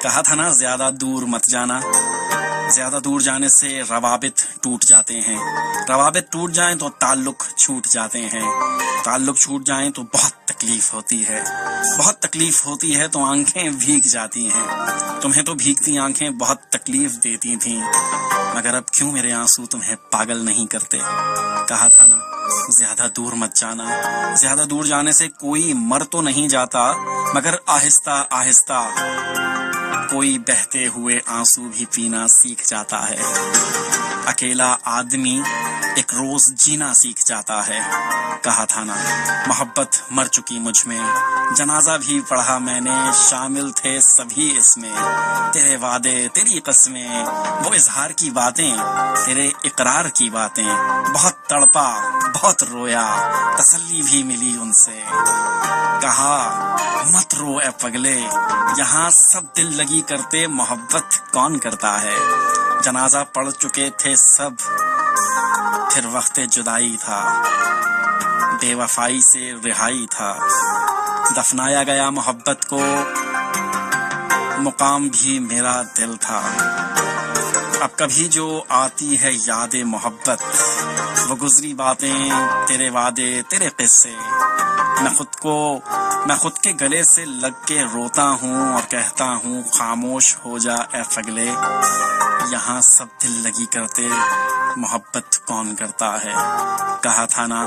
کہا تھا نا زیادہ دور مت جانا. زیادہ دور جانے سے روابط ٹوٹ جاتے ہیں. روابط ٹوٹ جائیں تو تعلق چھوٹ جاتے ہیں. تعلق چھوٹ جائیں تو بہت تکلیف ہوتی ہے. بہت تکلیف ہوتی ہے تو آنکھیں بھیگ جاتی ہیں. تمہیں تو بھیگتی آنکھیں بہت تکلیف دیتی تھیں، مگر اب کیوں میرے آنسو تمہیں پاگل نہیں کرتے. کہا تھا نا زیادہ دور مت جانا. زیادہ دور جانے سے کوئی مر تو نہیں جاتا، مگر آہستہ آہستہ کوئی بہتے ہوئے آنسو بھی پینا سیکھ جاتا ہے. اکیلا آدمی ایک روز جینا سیکھ جاتا ہے. کہا تھا نا محبت مر چکی مجھ میں، جنازہ بھی پڑھا میں نے، شامل تھے سبھی اس میں. تیرے وعدے، تیری قسمیں، وہ اظہار کی باتیں، تیرے اقرار کی باتیں، بہت تڑپا، بہت رویا، تسلی بھی ملی ان سے. کہا مت رو اے پگلے، یہاں سب دل لگی کرتے، محبت کون کرتا ہے. جنازہ پڑھ چکے تھے سب، پھر وقت جدائی تھا، بے وفائی سے رہائی تھا. دفنایا گیا محبت کو، مقام بھی میرا دل تھا. اب کبھی جو آتی ہے یاد محبت، وہ گزری باتیں، تیرے وعدے، تیرے قصے، میں خود کے گلے سے لگ کے روتا ہوں اور کہتا ہوں خاموش ہو جا اے پگلے، یہاں سب دل لگی کرتے، محبت کون کرتا ہے. کہا تھا نا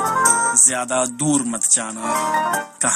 زیادہ دور مت جانا. کہا